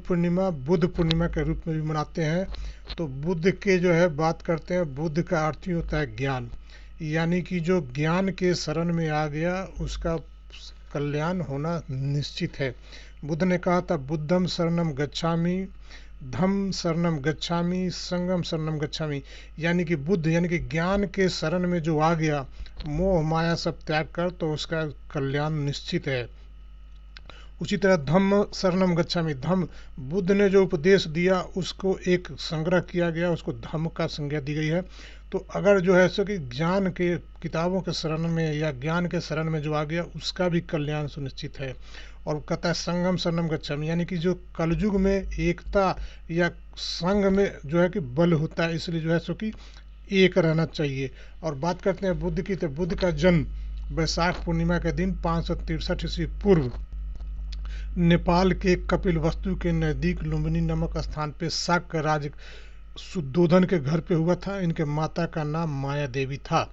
पूर्णिमा बुद्ध पूर्णिमा के रूप में भी मनाते हैं। तो बुद्ध के जो है बात करते हैं, बुद्ध का अर्थ ही होता है ज्ञान, यानी कि जो ज्ञान के शरण में आ गया उसका कल्याण होना निश्चित है। बुद्ध ने कहा था बुद्धम शरणम गच्छामि, धम्म शरणम गच्छामि, संगम शरणम गच्छामि, यानी कि बुद्ध यानी कि ज्ञान के शरण में जो आ गया, मोह माया सब त्याग कर, तो उसका कल्याण निश्चित है। उसी तरह धम्म शरणम गच्छामि, धम्म बुद्ध ने जो उपदेश दिया उसको एक संग्रह किया गया, उसको धम्म का संज्ञा दी गई है। तो अगर जो है सो कि ज्ञान के किताबों के शरण में या ज्ञान के शरण में जो आ गया उसका भी कल्याण सुनिश्चित है। और कहता है संगम शरणम गच्छामि, यानी कि जो कलयुग में एकता या संग में जो है कि बल होता है, इसलिए जो है सो कि एक रहना चाहिए। और बात करते हैं बुद्ध की, तो बुद्ध का जन्म वैशाख पूर्णिमा के दिन 563 ईस्वी पूर्व नेपाल के कपिलवस्तु के नज़दीक लुम्बिनी नामक स्थान पे शाक्य राज शुद्धोधन के घर पे हुआ था। इनके माता का नाम माया देवी था।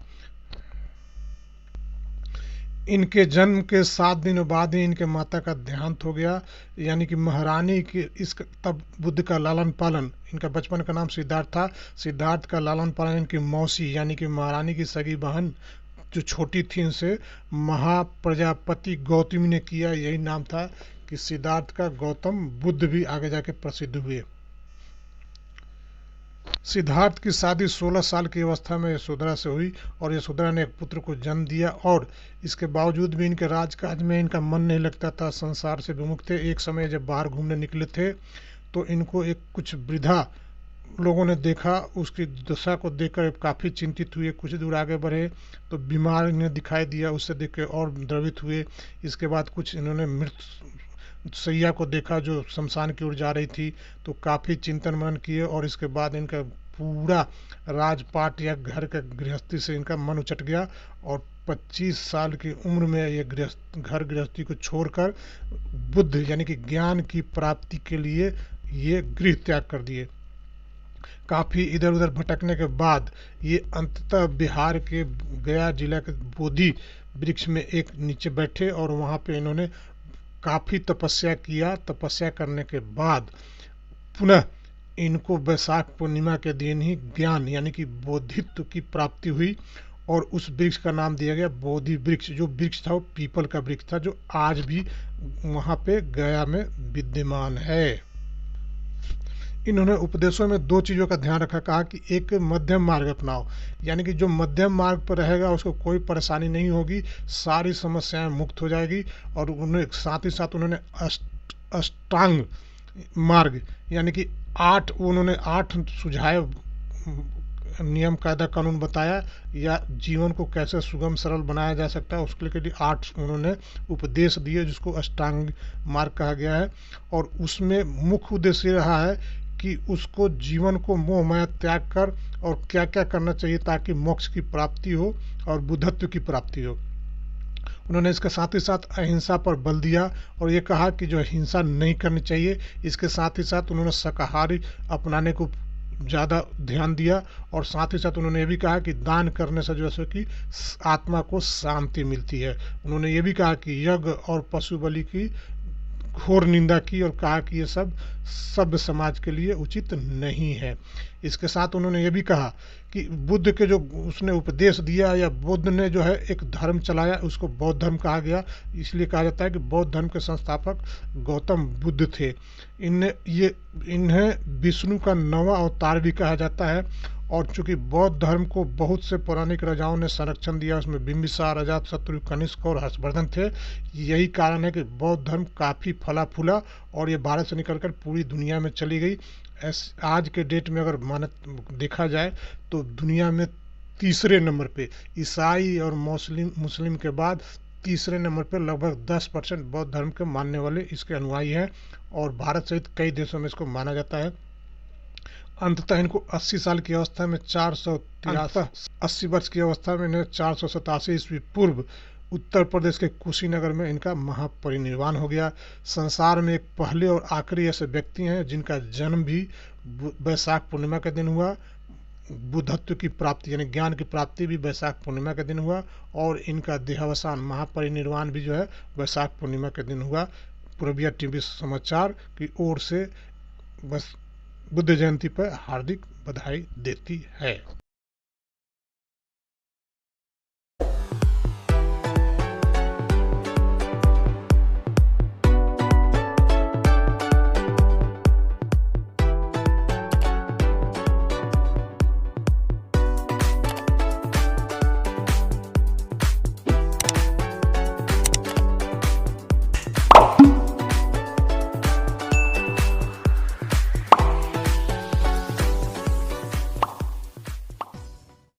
इनके जन्म के 7 दिन बाद ही इनके माता का देहांत हो गया, यानी कि महारानी की इस तब बुद्ध का लालन पालन, इनका बचपन का नाम सिद्धार्थ था, सिद्धार्थ का लालन पालन इनकी मौसी यानी कि महारानी की सगी बहन जो छोटी थी इनसे महाप्रजापति गौतमी ने किया। यही नाम था कि सिद्धार्थ का गौतम बुद्ध भी आगे जाके प्रसिद्ध हुए। सिद्धार्थ की शादी 16 साल की अवस्था में यशोधरा से हुई और यशोधरा ने एक पुत्र को जन्म दिया। और इसके बावजूद भी इनके राजकाज में इनका मन नहीं लगता था, संसार से विमुख थे। एक समय जब बाहर घूमने निकले थे तो इनको एक कुछ वृद्धा लोगों ने देखा, उसकी दशा को देखकर काफ़ी चिंतित हुए। कुछ दूर आगे बढ़े तो बीमार इन्हें दिखाई दिया, उससे देख के और द्रवित हुए। इसके बाद कुछ इन्होंने मृत सैया को देखा जो शमशान की ओर जा रही थी, तो काफ़ी चिंतन मनन किए और इसके बाद इनका पूरा राजपाट या घर का गृहस्थी से इनका मन उचट गया और 25 साल की उम्र में ये घर गृहस्थी को छोड़कर बुद्ध यानी कि ज्ञान की प्राप्ति के लिए ये गृह त्याग कर दिए। काफ़ी इधर उधर भटकने के बाद ये अंततः बिहार के गया जिला के बोधि वृक्ष में एक नीचे बैठे और वहाँ पे इन्होंने काफ़ी तपस्या किया। तपस्या करने के बाद पुनः इनको वैशाख पूर्णिमा के दिन ही ज्ञान यानी कि बोधित्व की प्राप्ति हुई और उस वृक्ष का नाम दिया गया बोधि वृक्ष। जो वृक्ष था वो पीपल का वृक्ष था जो आज भी वहाँ पे गया में विद्यमान है। इन्होंने उपदेशों में 2 चीज़ों का ध्यान रखा, कहा कि एक मध्यम मार्ग अपनाओ, यानी कि जो मध्यम मार्ग पर रहेगा उसको कोई परेशानी नहीं होगी, सारी समस्याएं मुक्त हो जाएगी। और उन्हें साथ ही साथ उन्होंने अष्टांग मार्ग यानी कि 8 सुझाए नियम कायदा कानून बताया या जीवन को कैसे सुगम सरल बनाया जा सकता है उसके लिए 8 उन्होंने उपदेश दिए जिसको अष्टांग मार्ग कहा गया है। और उसमें मुख्य उद्देश्य रहा है कि उसको जीवन को मोह माया त्याग कर और क्या क्या करना चाहिए ताकि मोक्ष की प्राप्ति हो और बुद्धत्व की प्राप्ति हो। उन्होंने इसके साथ ही साथ अहिंसा पर बल दिया और ये कहा कि जो हिंसा नहीं करनी चाहिए। इसके साथ ही साथ उन्होंने शाकाहारी अपनाने को ज़्यादा ध्यान दिया और साथ ही साथ उन्होंने ये भी कहा कि दान करने से जो है कि आत्मा को शांति मिलती है। उन्होंने ये भी कहा कि यज्ञ और पशु बलि की घोर निंदा की और कहा कि ये सब सभ्य समाज के लिए उचित नहीं है। इसके साथ उन्होंने ये भी कहा कि बुद्ध के जो उसने उपदेश दिया या बुद्ध ने जो है एक धर्म चलाया उसको बौद्ध धर्म कहा गया। इसलिए कहा जाता है कि बौद्ध धर्म के संस्थापक गौतम बुद्ध थे। इन्हें विष्णु का 9वां अवतार भी कहा जाता है। और चूंकि बौद्ध धर्म को बहुत से पौराणिक राजाओं ने संरक्षण दिया, उसमें बिंबिसार, अजातशत्रु, कनिष्क और हर्षवर्धन थे। यही कारण है कि बौद्ध धर्म काफ़ी फला फूला और ये भारत से निकलकर पूरी दुनिया में चली गई। आज के डेट में अगर देखा जाए तो दुनिया में तीसरे नंबर पे ईसाई और मुस्लिम के बाद तीसरे नंबर पे लगभग 10% बौद्ध धर्म के मानने वाले इसके अनुयायी हैं और भारत सहित कई देशों में इसको माना जाता है। अंततः इनको 80 साल की अवस्था में 80 वर्ष की अवस्था में इन्हें 487 ईस्वी पूर्व उत्तर प्रदेश के कुशीनगर में इनका महापरिनिर्वाण हो गया। संसार में एक पहले और आखिरी ऐसे व्यक्ति हैं जिनका जन्म भी वैशाख पूर्णिमा के दिन हुआ। बुद्धत्व की प्राप्ति यानी ज्ञान की प्राप्ति भी वैशाख पूर्णिमा के दिन हुआ और इनका देहावसान महापरिनिर्वाण भी जो है वैशाख पूर्णिमा के दिन हुआ। पूर्विया टीवी समाचार की ओर से बस बुद्ध जयंती पर हार्दिक बधाई देती है।